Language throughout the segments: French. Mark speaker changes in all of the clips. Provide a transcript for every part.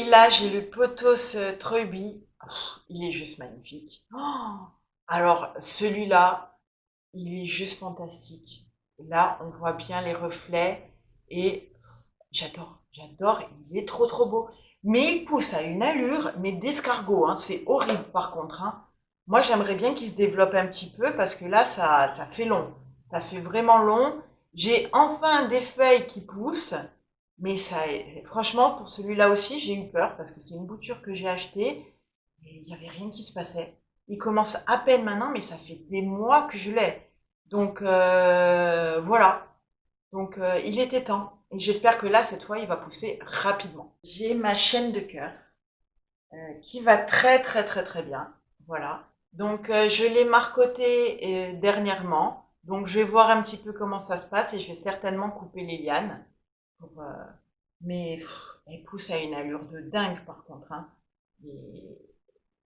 Speaker 1: là, j'ai le potos Treuby. Il est juste magnifique. Oh, alors, celui-là, il est juste fantastique. Là, on voit bien les reflets et j'adore. Il est trop beau. Mais il pousse à une allure, mais d'escargot, hein. C'est horrible par contre, hein. Moi, j'aimerais bien qu'il se développe un petit peu parce que là, ça fait long. Ça fait vraiment long. J'ai enfin des feuilles qui poussent, mais franchement, pour celui-là aussi, j'ai eu peur parce que c'est une bouture que j'ai achetée et il n'y avait rien qui se passait. Il commence à peine maintenant, mais ça fait des mois que je l'ai. Donc voilà. Donc il était temps. Et j'espère que là, cette fois, il va pousser rapidement. J'ai ma chaîne de cœur qui va très bien. Voilà. Donc je l'ai marcoté dernièrement. Donc je vais voir un petit peu comment ça se passe et je vais certainement couper les lianes. Pour, mais elle pousse à une allure de dingue par contre, hein. Les,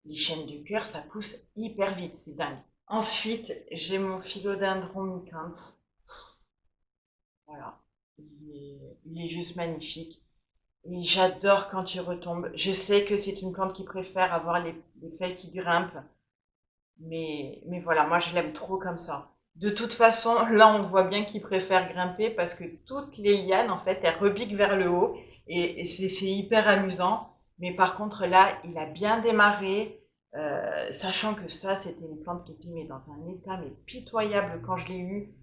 Speaker 1: les chaînes de cœur, ça pousse hyper vite, c'est dingue. Ensuite, j'ai mon philodendron micanthe. Voilà. Il est juste magnifique. Et j'adore quand il retombe. Je sais que c'est une plante qui préfère avoir les feuilles qui grimpent. Mais voilà, moi je l'aime trop comme ça. De toute façon, là on voit bien qu'il préfère grimper parce que toutes les lianes, en fait, elles rebiquent vers le haut. Et c'est hyper amusant. Mais par contre, là, il a bien démarré. Sachant que ça, c'était une plante qui était mais dans un état mais pitoyable quand je l'ai eu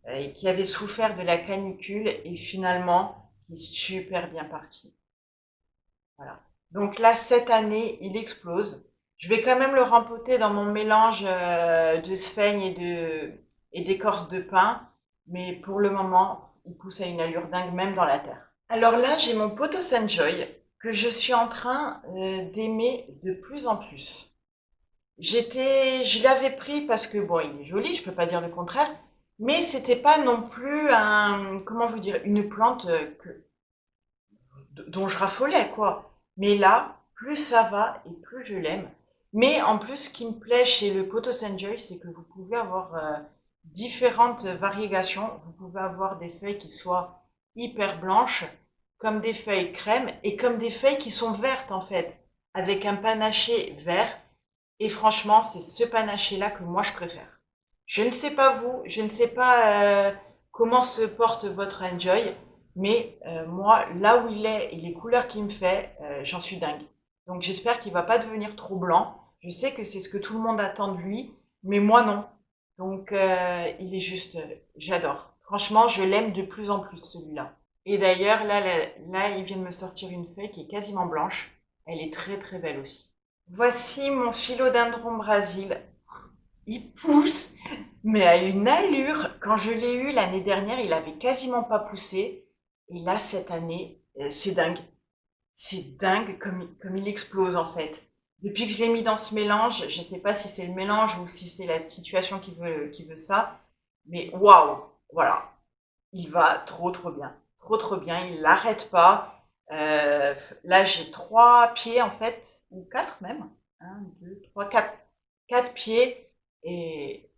Speaker 1: et qui avait souffert de la canicule et finalement, il est super bien parti. Voilà. Donc là, cette année, il explose. Je vais quand même le rempoter dans mon mélange de sphaigne et d'écorce de pin, mais pour le moment, il pousse à une allure dingue même dans la terre. Alors là, j'ai mon Potos Enjoy que je suis en train d'aimer de plus en plus. Je l'avais pris parce que bon, il est joli, je peux pas dire le contraire, mais c'était pas non plus comment vous dire, une plante dont je raffolais, quoi. Mais là, plus ça va et plus je l'aime. Mais en plus, ce qui me plaît chez le Potos Enjoy, c'est que vous pouvez avoir différentes variégations. Vous pouvez avoir des feuilles qui soient hyper blanches, comme des feuilles crème, et comme des feuilles qui sont vertes, en fait, avec un panaché vert. Et franchement, c'est ce panaché-là que moi je préfère. Je ne sais pas vous, je ne sais pas comment se porte votre Enjoy, mais moi, là où il est et les couleurs qu'il me fait, j'en suis dingue. Donc j'espère qu'il va pas devenir trop blanc. Je sais que c'est ce que tout le monde attend de lui, mais moi non. Donc il est juste, j'adore. Franchement, je l'aime de plus en plus celui-là. Et d'ailleurs, là, il vient de me sortir une feuille qui est quasiment blanche. Elle est très belle aussi. Voici mon philodendron Brésil. Il pousse, mais à une allure. Quand je l'ai eu l'année dernière, il avait quasiment pas poussé. Et là, cette année, c'est dingue. C'est dingue comme il explose en fait. Depuis que je l'ai mis dans ce mélange, je sais pas si c'est le mélange ou si c'est la situation qui veut ça, mais waouh, voilà, il va trop bien, trop bien. Il l'arrête pas. Euh, Là, j'ai 3 pieds en fait, ou 4 même. Un, deux, trois, quatre pieds et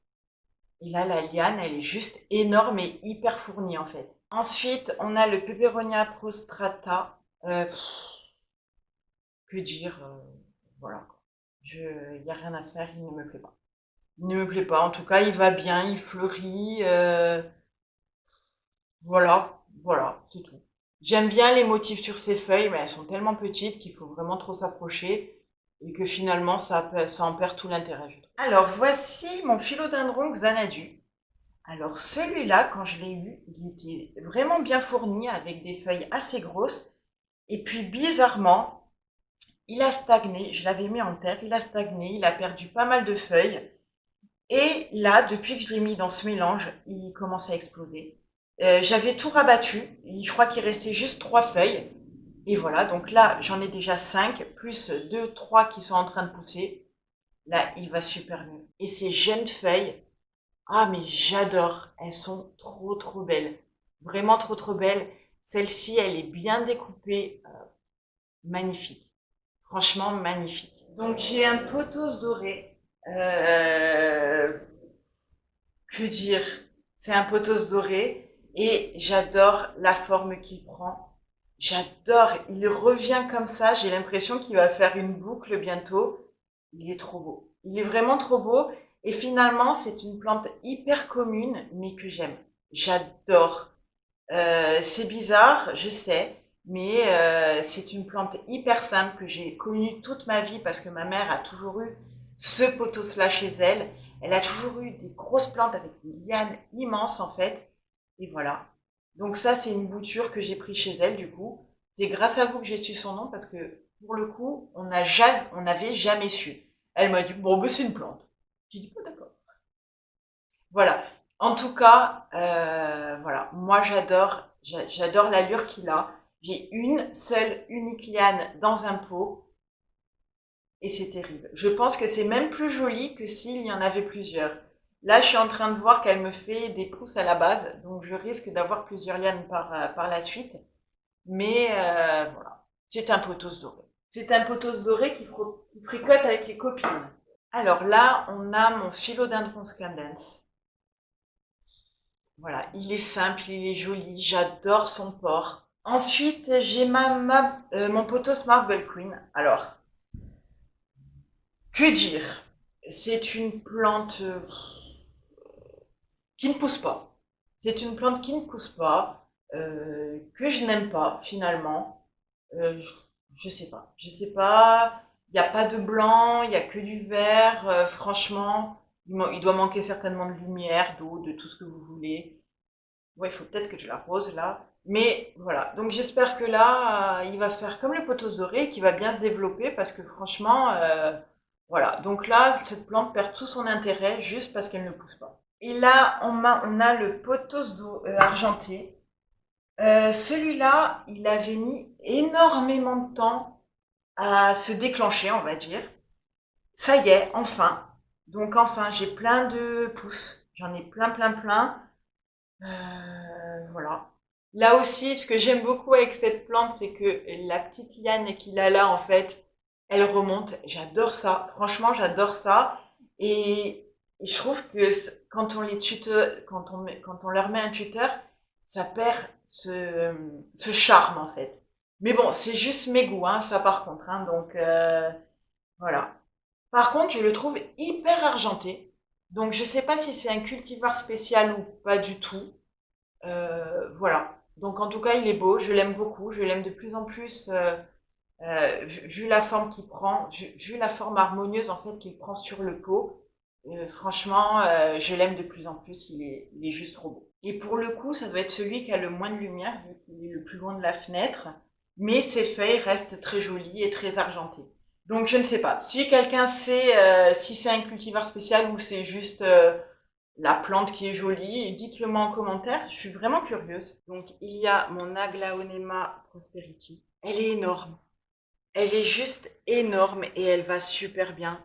Speaker 1: là, la liane, elle est juste énorme et hyper fournie en fait. Ensuite, on a le Peperonia prostrata. Que dire voilà. Il n'y a rien à faire, il ne me plaît pas. Il ne me plaît pas. En tout cas, il va bien, il fleurit. Voilà, c'est tout. J'aime bien les motifs sur ces feuilles, mais elles sont tellement petites qu'il faut vraiment trop s'approcher et que finalement, ça en perd tout l'intérêt, je trouve. Alors, voici mon philodendron Xanadu. Alors celui-là, quand je l'ai eu, il était vraiment bien fourni avec des feuilles assez grosses. Et puis bizarrement, il a stagné. Je l'avais mis en terre, il a stagné, il a perdu pas mal de feuilles. Et là, depuis que je l'ai mis dans ce mélange, il commence à exploser. J'avais tout rabattu. Je crois qu'il restait juste 3 feuilles. Et voilà, donc là, j'en ai déjà 5, plus 2, 3 qui sont en train de pousser. Là, il va super mieux. Et ces jeunes feuilles, ah, mais j'adore. Elles sont trop belles. Vraiment trop belles. Celle-ci, elle est bien découpée. Magnifique. Franchement, magnifique. Donc, j'ai un pothos doré. Euh, que dire? C'est un pothos doré. Et j'adore la forme qu'il prend. J'adore, il revient comme ça, j'ai l'impression qu'il va faire une boucle bientôt. Il est trop beau. Il est vraiment trop beau et finalement, c'est une plante hyper commune, mais que j'aime. J'adore. C'est bizarre, je sais, mais c'est une plante hyper simple que j'ai connue toute ma vie parce que ma mère a toujours eu ce pothos-là chez elle. Elle a toujours eu des grosses plantes avec des lianes immenses en fait. Et voilà. Donc ça, c'est une bouture que j'ai pris chez elle du coup. C'est grâce à vous que j'ai su son nom parce que pour le coup, on n'avait jamais su. Elle m'a dit, bon, ben, c'est une plante. J'ai dit, oh, d'accord. Voilà. En tout cas, voilà. Moi, j'adore l'allure qu'il a. J'ai une seule, unique liane dans un pot et c'est terrible. Je pense que c'est même plus joli que s'il y en avait plusieurs. Là, je suis en train de voir qu'elle me fait des pousses à la base, donc je risque d'avoir plusieurs lianes par la suite. Mais voilà, c'est un pothos doré. C'est un pothos doré qui fricote avec les copines. Alors là, on a mon philodendron scandens. Voilà, il est simple, il est joli, j'adore son port. Ensuite, j'ai mon pothos Marble Queen. Alors, que dire? C'est une plante qui ne pousse pas. C'est une plante qui ne pousse pas, que je n'aime pas finalement. Euh, je sais pas. Je sais pas. Il n'y a pas de blanc, il n'y a que du vert. Franchement, il doit manquer certainement de lumière, d'eau, de tout ce que vous voulez. Ouais, il faut peut-être que je l'arrose là. Mais voilà. Donc j'espère que là, il va faire comme le pothos doré, qui va bien se développer parce que franchement, voilà. Donc là, cette plante perd tout son intérêt juste parce qu'elle ne pousse pas. Et là, on a le pothos argenté. Celui-là, il avait mis énormément de temps à se déclencher, on va dire. Ça y est, enfin. Donc enfin, j'ai plein de pousses. J'en ai plein, plein, plein. Voilà. Là aussi, ce que j'aime beaucoup avec cette plante, c'est que la petite liane qu'il a là, en fait, elle remonte. J'adore ça. Franchement, j'adore ça. Et je trouve que quand on les tuteur, quand on leur met un tuteur, ça perd ce charme, en fait. Mais bon, c'est juste mes goûts, hein, ça par contre. Hein, donc, voilà. Par contre, je le trouve hyper argenté. Donc, je sais pas si c'est un cultivar spécial ou pas du tout. Voilà. Donc en tout cas, il est beau, je l'aime beaucoup, je l'aime de plus en plus, vu la forme qu'il prend, vu la forme harmonieuse en fait qu'il prend sur le pot. Franchement, je l'aime de plus en plus, il est juste trop beau. Et pour le coup, ça doit être celui qui a le moins de lumière, vu qu'il est le plus loin de la fenêtre, mais ses feuilles restent très jolies et très argentées. Donc je ne sais pas. Si quelqu'un sait si c'est un cultivar spécial ou c'est juste la plante qui est jolie, dites-le moi en commentaire, je suis vraiment curieuse. Donc il y a mon Aglaonema Prosperity. Elle est énorme. Elle est juste énorme et elle va super bien.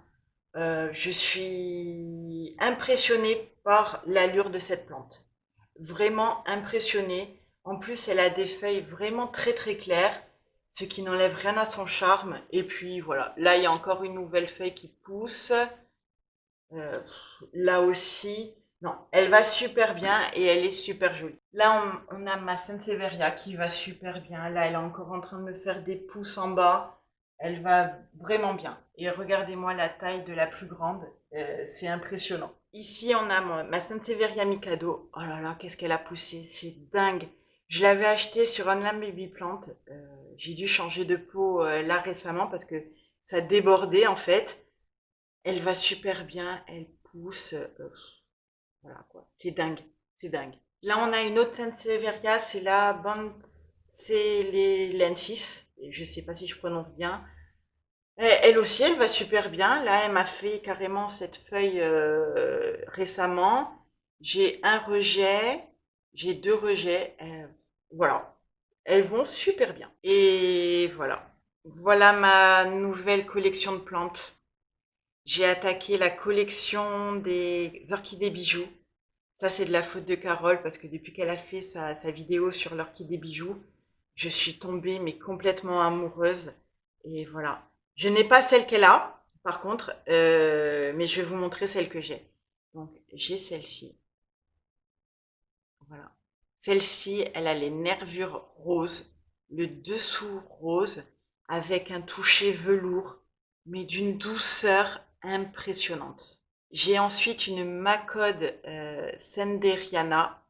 Speaker 1: Je suis impressionnée par l'allure de cette plante. Vraiment impressionnée. En plus, elle a des feuilles vraiment très très claires, ce qui n'enlève rien à son charme. Et puis voilà, là il y a encore une nouvelle feuille qui pousse. Euh, Là aussi, non, elle va super bien et elle est super jolie. Là, on a ma Sansevieria qui va super bien. Là, elle est encore en train de me faire des pouces en bas. Elle va vraiment bien. Et regardez-moi la taille de la plus grande. C'est impressionnant. Ici, on a ma Sansevieria Mikado. Oh là là, qu'est-ce qu'elle a poussé. C'est dingue. Je l'avais acheté sur Online Baby Plant. J'ai dû changer de pot là récemment parce que ça débordait en fait. Elle va super bien, elle pousse, voilà quoi. C'est dingue, c'est dingue. Là, on a une autre Sansevieria, c'est la Bancellensis. Je sais pas si je prononce bien. Elle aussi, elle va super bien. Là, elle m'a fait carrément cette feuille récemment. J'ai un rejet, j'ai deux rejets. Voilà, elles vont super bien. Et voilà. Voilà ma nouvelle collection de plantes. J'ai attaqué la collection des orchidées bijoux. Ça, c'est de la faute de Carole parce que depuis qu'elle a fait sa vidéo sur l'orchidée bijoux, je suis tombée mais complètement amoureuse. Et voilà. Je n'ai pas celle qu'elle a, par contre, mais je vais vous montrer celle que j'ai. Donc, j'ai celle-ci. Voilà. Celle-ci, elle a les nervures roses. le dessous rose avec un toucher velours, mais d'une douceur impressionnante. J'ai ensuite une Macode Senderiana.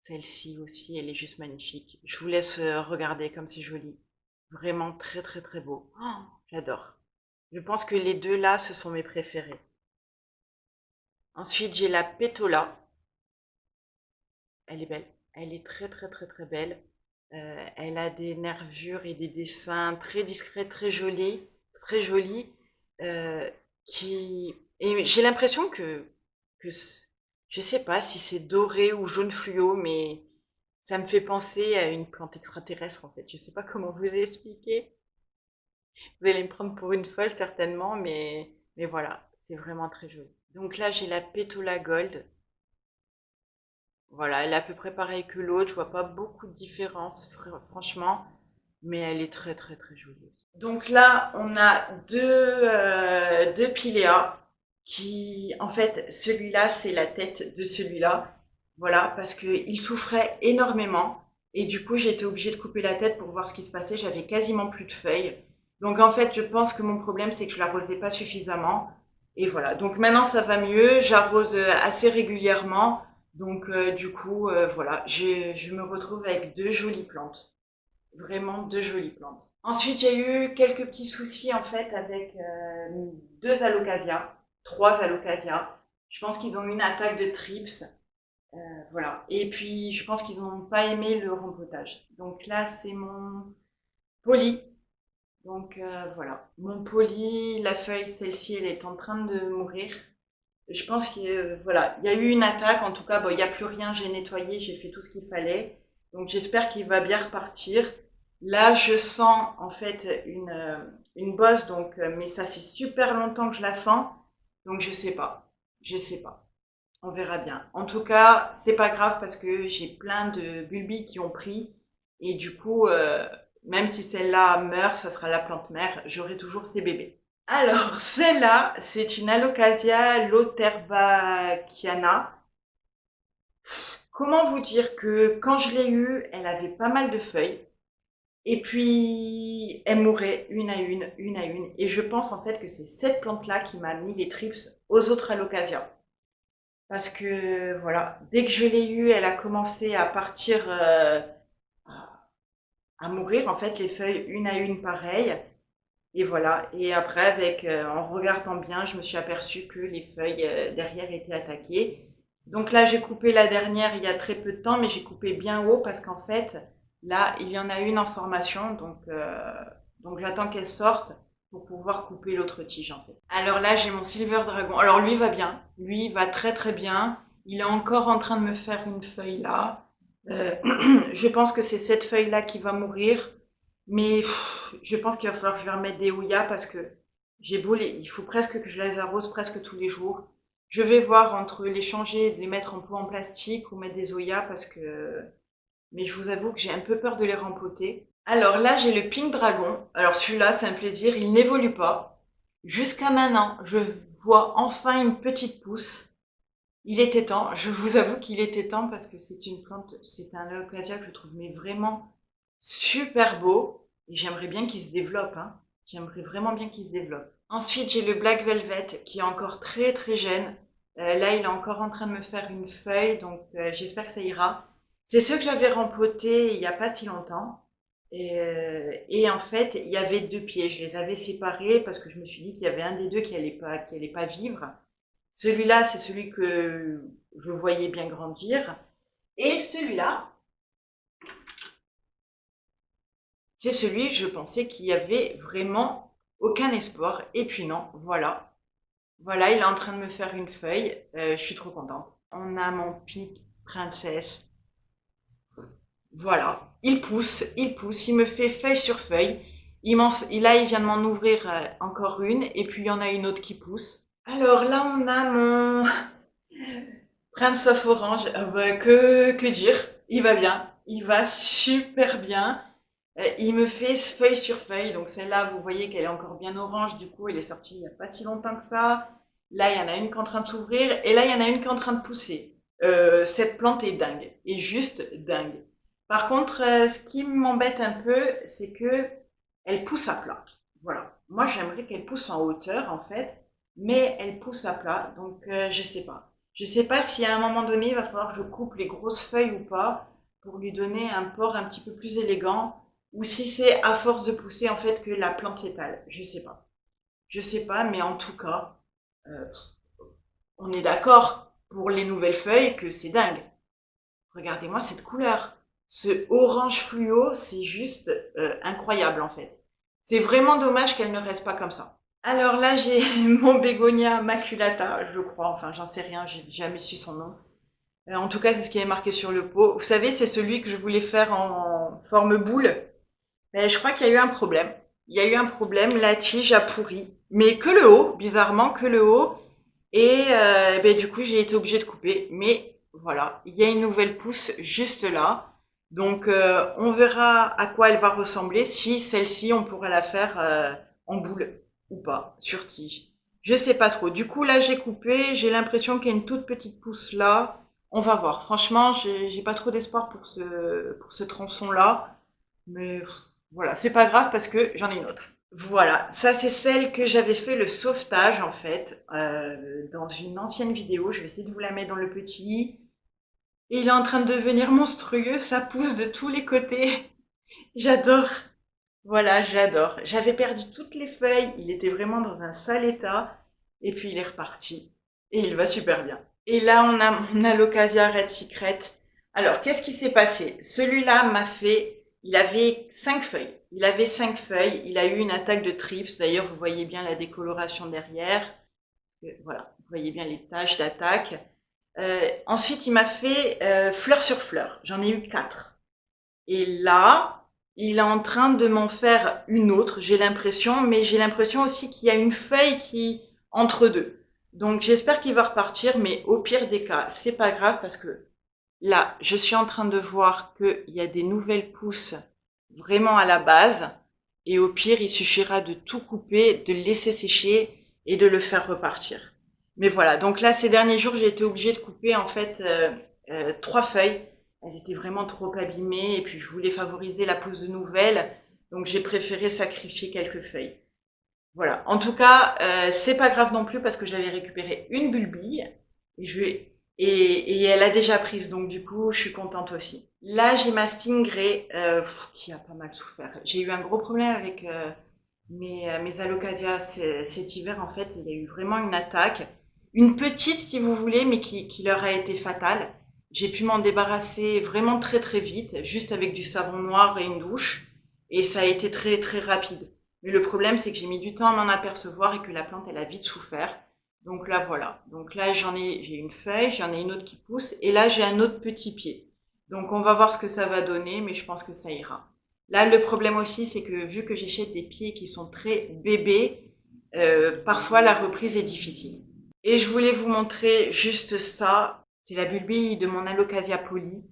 Speaker 1: Celle-ci aussi, elle est juste magnifique. Je vous laisse regarder comme c'est joli. Vraiment très très très beau. Oh, j'adore. Je pense que les deux là, ce sont mes préférés. Ensuite, j'ai la Pétola. Elle est belle. Elle est très très très très belle. Elle a des nervures et des dessins très discrets, très jolis, très jolis. euh, Et j'ai l'impression je sais pas si c'est doré ou jaune fluo, mais ça me fait penser à une plante extraterrestre en fait. Je sais pas comment vous expliquer. Vous allez me prendre pour une folle certainement, mais voilà, c'est vraiment très joli. Donc là, j'ai la Pétola Gold. Voilà, elle est à peu près pareille que l'autre. Je vois pas beaucoup de différence, franchement, mais elle est très très très jolie aussi. Donc là, on a deux piléas qui, en fait, celui-là, c'est la tête de celui-là. Voilà, parce qu'il souffrait énormément. Et du coup, j'ai été obligée de couper la tête pour voir ce qui se passait. J'avais quasiment plus de feuilles. Donc en fait, je pense que mon problème, c'est que je l'arrosais pas suffisamment. Et voilà. Donc maintenant, ça va mieux. J'arrose assez régulièrement. Donc du coup, voilà, je me retrouve avec deux jolies plantes. Vraiment deux jolies plantes. Ensuite, j'ai eu quelques petits soucis en fait avec deux alocasias, trois alocasias. Je pense qu'ils ont eu une attaque de trips. Voilà. Et puis, je pense qu'ils n'ont pas aimé le rempotage. Donc là, c'est mon poli. Donc voilà. Mon poli, la feuille, celle-ci, elle est en train de mourir. Je pense qu'il voilà, il y a eu une attaque. En tout cas, bon, il n'y a plus rien. J'ai nettoyé, j'ai fait tout ce qu'il fallait. Donc j'espère qu'il va bien repartir. Là, je sens en fait une bosse, donc, mais ça fait super longtemps que je la sens. Donc je sais pas. Je sais pas. On verra bien. En tout cas, c'est pas grave parce que j'ai plein de bulbes qui ont pris. Et du coup, même si celle-là meurt, ça sera la plante mère. J'aurai toujours ses bébés. Alors, celle-là, c'est une Alocasia lauterbachiana. Comment vous dire que quand je l'ai eue, elle avait pas mal de feuilles. Et puis, elle mourait une à une, une à une. Et je pense en fait que c'est cette plante-là qui m'a mis les trips aux autres Alocasia. Parce que, voilà, dès que je l'ai eue, elle a commencé à partir, à mourir. En fait, les feuilles une à une pareilles. Et voilà. Et après, en regardant bien, je me suis aperçue que les feuilles derrière étaient attaquées. Donc là, j'ai coupé la dernière il y a très peu de temps, mais j'ai coupé bien haut parce qu'en fait, là, il y en a une en formation. Donc j'attends qu'elle sorte pour pouvoir couper l'autre tige en fait. Alors là, j'ai mon Silver Dragon. Alors lui va bien. Lui va très très bien. Il est encore en train de me faire une feuille là. Euh, je pense que c'est cette feuille là qui va mourir. Mais je pense qu'il va falloir que je leur mette des houillas parce que il faut presque que je les arrose presque tous les jours. Je vais voir entre les changer, les mettre en pot en plastique ou mettre des houillas mais je vous avoue que j'ai un peu peur de les rempoter. Alors là, j'ai le Pink Dragon. Alors celui-là, c'est un plaisir, il n'évolue pas. Jusqu'à maintenant, je vois enfin une petite pousse. Il était temps, je vous avoue qu'il était temps parce que c'est une plante, c'est un Leucadia que je trouve mais vraiment super beau et j'aimerais bien qu'il se développe. Hein. J'aimerais vraiment bien qu'il se développe. Ensuite, j'ai le Black Velvet qui est encore très très jeune. Là, il est encore en train de me faire une feuille, donc j'espère que ça ira. C'est ceux que j'avais rempotés il n'y a pas si longtemps. Et en fait, il y avait deux pieds. Je les avais séparés parce que je me suis dit qu'il y avait un des deux qui allait pas vivre. Celui-là, c'est celui que je voyais bien grandir. Et celui-là, c'est celui, je pensais qu'il y avait vraiment aucun espoir. Et puis non, voilà. Voilà, il est en train de me faire une feuille. Je suis trop contente. On a mon pic princesse. Voilà. Il pousse, il me fait feuille sur feuille. Là, il vient de m'en ouvrir encore une. Et puis, il y en a une autre qui pousse. Alors là, on a mon Prince of Orange. Que dire? Il va bien. Il va super bien. Il me fait feuille sur feuille. Donc celle-là, vous voyez qu'elle est encore bien orange. Du coup, elle est sortie il n'y a pas si longtemps que ça. Là, il y en a une qui est en train de s'ouvrir. Et là, il y en a une qui est en train de pousser. Cette plante est dingue. Est juste dingue. Par contre, ce qui m'embête un peu, c'est que elle pousse à plat. Voilà. Moi, j'aimerais qu'elle pousse en hauteur, en fait, mais elle pousse à plat. Donc, je sais pas. Je sais pas si à un moment donné, il va falloir que je coupe les grosses feuilles ou pas pour lui donner un port un petit peu plus élégant, ou si c'est à force de pousser, en fait, que la plante s'étale. Je sais pas. Je sais pas, mais en tout cas, euh, on est d'accord pour les nouvelles feuilles que c'est dingue. Regardez-moi cette couleur. Ce orange fluo, c'est juste incroyable en fait. C'est vraiment dommage qu'elle ne reste pas comme ça. Alors là, j'ai mon bégonia maculata, je crois. Enfin, j'en sais rien, j'ai jamais su son nom. En tout cas, c'est ce qui est marqué sur le pot. Vous savez, c'est celui que je voulais faire en forme boule. Mais je crois qu'il y a eu un problème. Il y a eu un problème, la tige a pourri. Mais que le haut, bizarrement, que le haut. Et ben, du coup, j'ai été obligée de couper. Mais voilà, il y a une nouvelle pousse juste là. Donc, on verra à quoi elle va ressembler. Si celle-ci, on pourra la faire en boule ou pas, sur tige. Je sais pas trop. Du coup, là, j'ai coupé. J'ai l'impression qu'il y a une toute petite pousse là. On va voir. Franchement, j'ai pas trop d'espoir pour ce tronçon-là. Mais voilà, c'est pas grave parce que j'en ai une autre. Voilà, ça c'est celle que j'avais fait le sauvetage en fait dans une ancienne vidéo. Je vais essayer de vous la mettre dans le petit. Et il est en train de devenir monstrueux, ça pousse de tous les côtés. J'adore. Voilà, j'adore. J'avais perdu toutes les feuilles, il était vraiment dans un sale état. Et puis il est reparti. Et il va super bien. Et là, on a l'Ocasia Red Secret. Alors, qu'est-ce qui s'est passé? Celui-là m'a fait, il avait 5 feuilles. Il avait 5 feuilles. Il a eu une attaque de trips. D'ailleurs, vous voyez bien la décoloration derrière. Voilà, vous voyez bien les taches d'attaque. Ensuite, il m'a fait fleur sur fleur. J'en ai eu 4. Et là, il est en train de m'en faire une autre, j'ai l'impression, mais j'ai l'impression aussi qu'il y a une feuille qui entre deux. Donc j'espère qu'il va repartir, mais au pire des cas, c'est pas grave parce que là, je suis en train de voir qu'il y a des nouvelles pousses vraiment à la base. Et au pire, il suffira de tout couper, de le laisser sécher et de le faire repartir. Mais voilà, donc là, ces derniers jours, j'ai été obligée de couper en fait 3 feuilles. Elles étaient vraiment trop abîmées et puis je voulais favoriser la pousse de nouvelles. Donc j'ai préféré sacrifier quelques feuilles. Voilà. En tout cas, c'est pas grave non plus parce que j'avais récupéré une bulbille et et elle a déjà prise, donc du coup, je suis contente aussi. Là, j'ai ma Stingray qui a pas mal souffert. J'ai eu un gros problème avec mes alocasias cet hiver. En fait, il y a eu vraiment une attaque, une petite si vous voulez, mais qui leur a été fatale. J'ai pu m'en débarrasser vraiment très très vite, juste avec du savon noir et une douche, et ça a été très très rapide. Mais le problème, c'est que j'ai mis du temps à m'en apercevoir et que la plante, elle a vite souffert. Donc là, voilà. Donc là, j'ai une feuille, j'en ai une autre qui pousse, et là, j'ai un autre petit pied. Donc on va voir ce que ça va donner, mais je pense que ça ira. Là, le problème aussi, c'est que vu que j'achète des pieds qui sont très bébés, parfois la reprise est difficile. Et je voulais vous montrer juste ça. C'est la bulbille de mon Alocasia poly.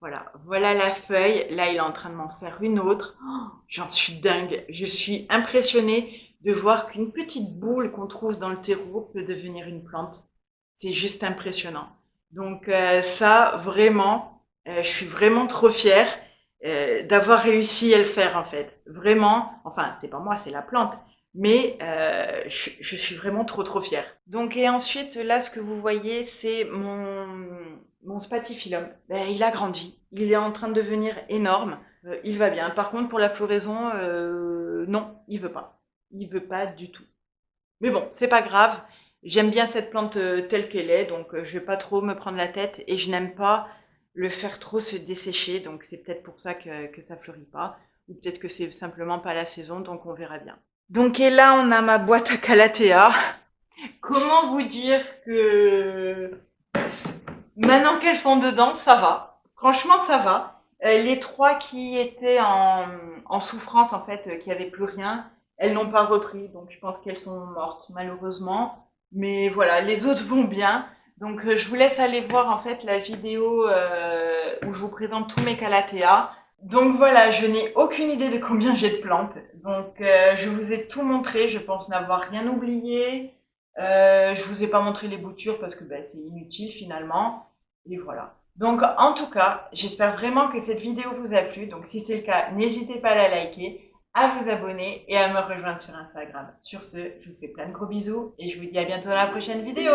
Speaker 1: Voilà, voilà la feuille. Là, il est en train de m'en faire une autre. Oh, j'en suis dingue. Je suis impressionnée de voir qu'une petite boule qu'on trouve dans le terreau peut devenir une plante. C'est juste impressionnant. Donc ça, vraiment, je suis vraiment trop fière d'avoir réussi à le faire en fait. Vraiment, enfin, c'est pas moi, c'est la plante. Mais je suis vraiment trop trop fière. Donc et ensuite là ce que vous voyez c'est mon spathiphyllum. Ben, il a grandi, il est en train de devenir énorme, il va bien. Par contre pour la floraison non, il veut pas du tout. Mais bon c'est pas grave, j'aime bien cette plante telle qu'elle est donc je vais pas trop me prendre la tête et je n'aime pas le faire trop se dessécher donc c'est peut-être pour ça que ça fleurit pas ou peut-être que c'est simplement pas la saison donc on verra bien. Donc et là on a ma boîte à Calathea. Comment vous dire que maintenant qu'elles sont dedans, ça va. Franchement, ça va. Les 3 qui étaient en souffrance, en fait, qui avaient plus rien, elles n'ont pas repris. Donc je pense qu'elles sont mortes, malheureusement. Mais voilà, les autres vont bien. Donc je vous laisse aller voir en fait la vidéo où je vous présente tous mes Calathea. Donc voilà, je n'ai aucune idée de combien j'ai de plantes. Donc je vous ai tout montré, je pense n'avoir rien oublié. Je vous ai pas montré les boutures parce que c'est inutile finalement. Et voilà. Donc, en tout cas, j'espère vraiment que cette vidéo vous a plu. Donc, si c'est le cas, n'hésitez pas à la liker, à vous abonner et à me rejoindre sur Instagram. Sur ce, je vous fais plein de gros bisous et je vous dis à bientôt dans la prochaine vidéo.